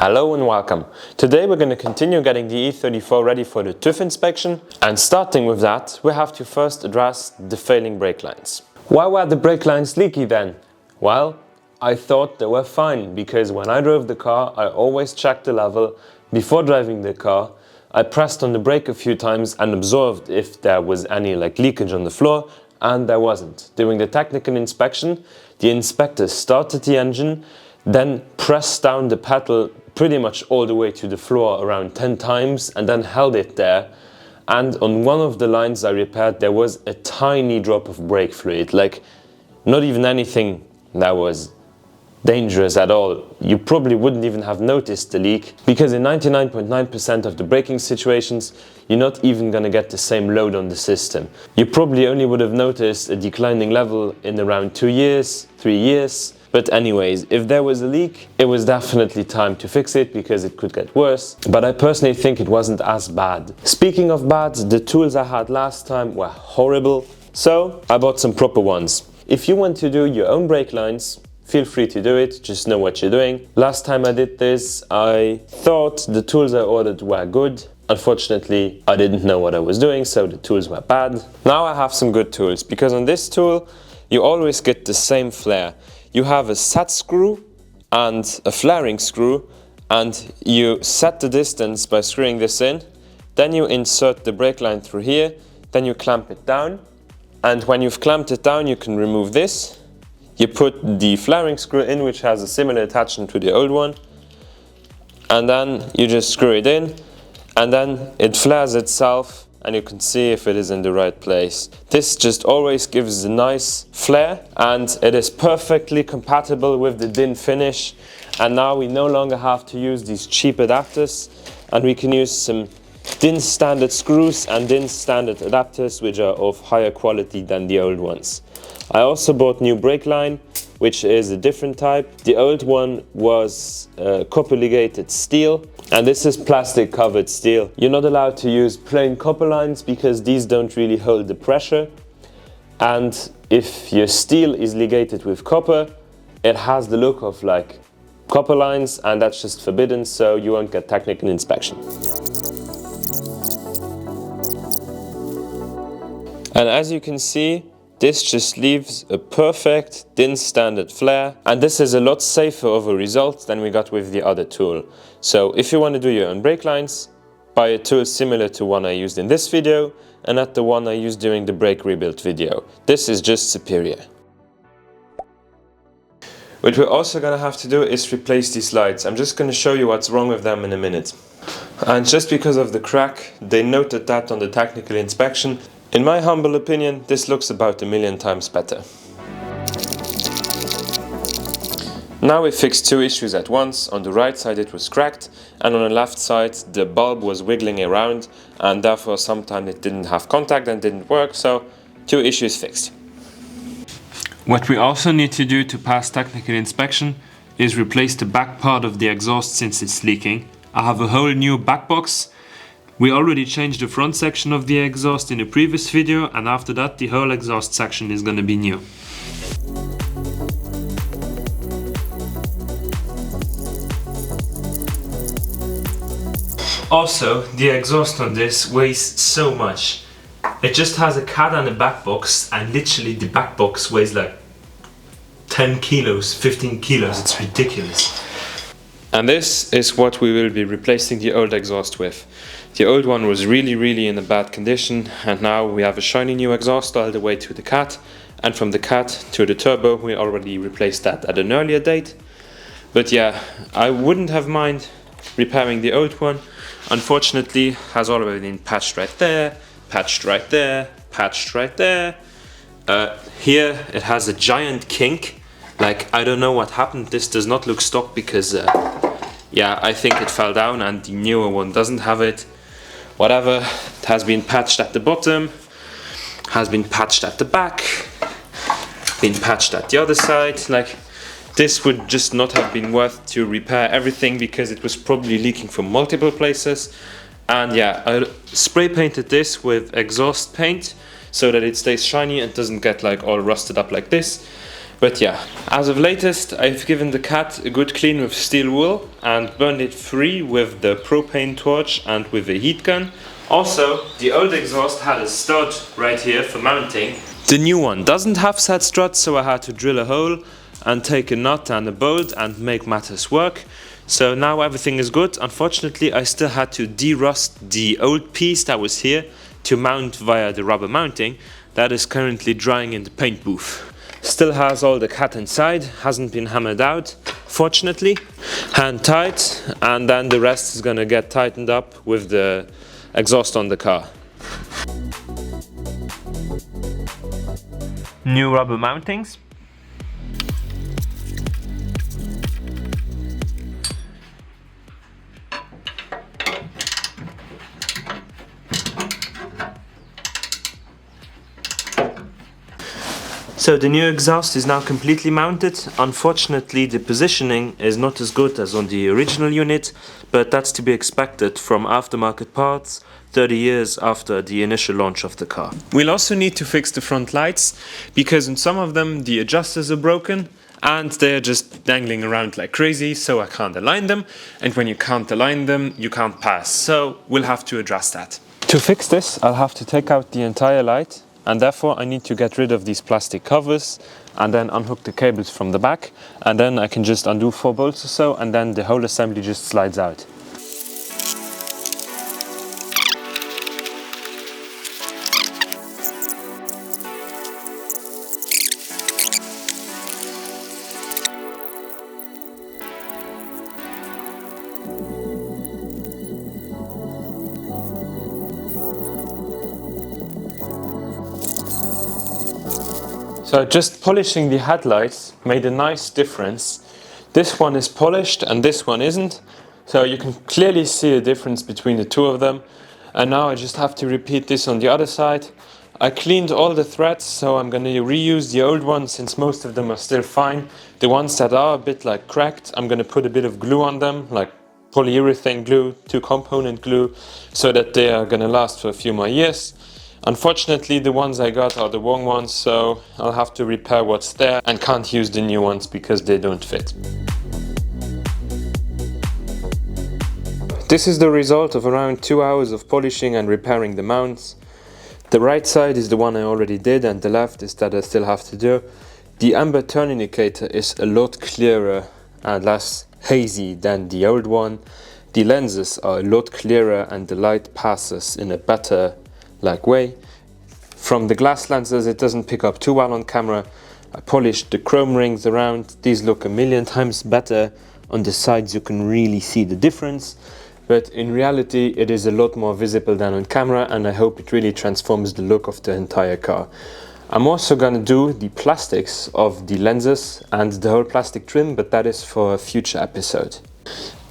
Hello and welcome. Today we're going to continue getting the e34 ready for the TÜV inspection, and starting with that we have to first address the failing brake lines. Why were the brake lines leaky then? Well, I thought they were fine because when I drove the car I always checked the level before driving the car. I pressed on the brake a few times and observed if there was any leakage on the floor, and there wasn't. During the technical inspection, the inspector started the engine, then pressed down the pedal pretty much all the way to the floor around 10 times and then held it there. And on one of the lines I repaired there was a tiny drop of brake fluid, like not even anything that was dangerous at all. You probably wouldn't even have noticed the leak because in 99.9% of the braking situations you're not even gonna get the same load on the system. You probably only would have noticed a declining level in around 2 years, 3 years. But anyways, if there was a leak, it was definitely time to fix it because it could get worse. But I personally think it wasn't as bad. Speaking of bad, the tools I had last time were horrible, so I bought some proper ones. If you want to do your own brake lines, feel free to do it, just know what you're doing. Last time I did this, I thought the tools I ordered were good. Unfortunately, I didn't know what I was doing, so the tools were bad. Now I have some good tools, because on this tool, you always get the same flare. You have a set screw and a flaring screw, and you set the distance by screwing this in. Then you insert the brake line through here, then you clamp it down, and when you've clamped it down you can remove this. You put the flaring screw in, which has a similar attachment to the old one, and then you just screw it in, and then it flares itself and you can see if it is in the right place. This just always gives a nice flare, and it is perfectly compatible with the DIN finish. And now we no longer have to use these cheap adapters, and we can use some DIN standard screws and DIN standard adapters, which are of higher quality than the old ones. I also bought new brake line, which is a different type. The old one was copper ligated steel, and this is plastic covered steel. You're not allowed to use plain copper lines because these don't really hold the pressure. And if your steel is ligated with copper, it has the look of like copper lines, and that's just forbidden, so you won't get technical inspection. And as you can see, this just leaves a perfect DIN standard flare, and this is a lot safer of a result than we got with the other tool. So if you want to do your own brake lines, buy a tool similar to one I used in this video and not the one I used during the brake rebuild video. This is just superior. What we're also going to have to do is replace these lights. I'm just going to show you what's wrong with them in a minute. And just because of the crack, they noted that on the technical inspection. In my humble opinion, this looks about 1,000,000 times better. Now we fixed two issues at once. On the right side it was cracked, and on the left side the bulb was wiggling around, and therefore sometimes it didn't have contact and didn't work, so two issues fixed. What we also need to do to pass technical inspection is replace the back part of the exhaust since it's leaking. I have a whole new back box. We already changed the front section of the exhaust in the previous video, and after that the whole exhaust section is going to be new. Also, the exhaust on this weighs so much. It just has a cat and a back box, and literally the back box weighs like 10 kilos, 15 kilos, it's ridiculous. And this is what we will be replacing the old exhaust with. The old one was really in a bad condition, and now we have a shiny new exhaust all the way to the cat, and from the cat to the turbo we already replaced that at an earlier date. But yeah, I wouldn't have mind repairing the old one. Unfortunately, has already been patched right there, patched right there, patched right there. Here it has a giant kink. Like, I don't know what happened. This does not look stock because yeah, I think it fell down, and the newer one doesn't have it. Whatever, it has been patched at the bottom, has been patched at the back, been patched at the other side. Like, this would just not have been worth to repair everything because it was probably leaking from multiple places. And yeah, I spray painted this with exhaust paint so that it stays shiny and doesn't get like all rusted up like this. But yeah, as of latest, I've given the cat a good clean with steel wool and burned it free with the propane torch and with a heat gun. Also, the old exhaust had a stud right here for mounting. The new one doesn't have said struts, so I had to drill a hole and take a nut and a bolt and make matters work. So now everything is good. Unfortunately, I still had to de-rust the old piece that was here to mount via the rubber mounting that is currently drying in the paint booth. Still has all the cat inside, hasn't been hammered out, fortunately. Hand tight, and then the rest is gonna get tightened up with the exhaust on the car. New rubber mountings. So the new exhaust is now completely mounted. Unfortunately, the positioning is not as good as on the original unit, but that's to be expected from aftermarket parts 30 years after the initial launch of the car. We'll also need to fix the front lights, because in some of them the adjusters are broken and they're just dangling around like crazy, so I can't align them, and when you can't align them, you can't pass, so we'll have to address that. To fix this, I'll have to take out the entire light, and therefore I need to get rid of these plastic covers and then unhook the cables from the back, and then I can just undo 4 bolts or so, and then the whole assembly just slides out. So just polishing the headlights made a nice difference. This one is polished and this one isn't, so you can clearly see a difference between the two of them. And now I just have to repeat this on the other side. I cleaned all the threads, so I'm going to reuse the old ones since most of them are still fine. The ones that are a bit like cracked, I'm going to put a bit of glue on them, like polyurethane glue, 2-component glue, so that they are going to last for a few more years. Unfortunately, the ones I got are the wrong ones, so I'll have to repair what's there and can't use the new ones because they don't fit. This is the result of around 2 hours of polishing and repairing the mounts. The right side is the one I already did, and the left is that I still have to do. The amber turn indicator is a lot clearer and less hazy than the old one. The lenses are a lot clearer and the light passes in a better way. From the glass lenses it doesn't pick up too well on camera. I polished the chrome rings around. These look a million times better. On the sides you can really see the difference, but in reality it is a lot more visible than on camera, and I hope it really transforms the look of the entire car. I'm also gonna do the plastics of the lenses and the whole plastic trim, but that is for a future episode.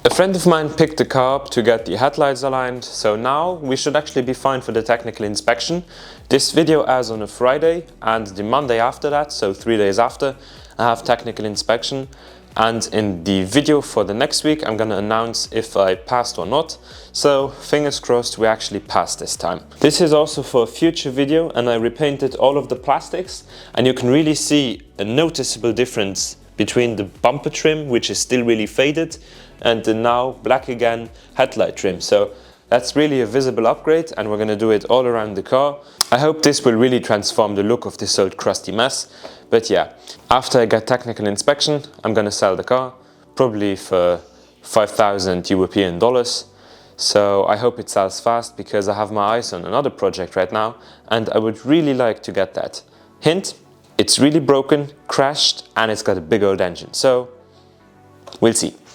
A friend of mine picked the car up to get the headlights aligned, so now we should actually be fine for the technical inspection. This video airs on a Friday, and the Monday after that, so 3 days after, I have technical inspection. And in the video for the next week I'm gonna announce if I passed or not, so fingers crossed we actually passed this time. This is also for a future video, and I repainted all of the plastics, and you can really see a noticeable difference between the bumper trim, which is still really faded, and the now black again headlight trim. So that's really a visible upgrade, and we're gonna do it all around the car. I hope this will really transform the look of this old crusty mess. But yeah, after I get technical inspection, I'm gonna sell the car, probably for 5,000 European dollars. So I hope it sells fast, because I have my eyes on another project right now, and I would really like to get that. Hint, it's really broken, crashed, and it's got a big old engine. So we'll see.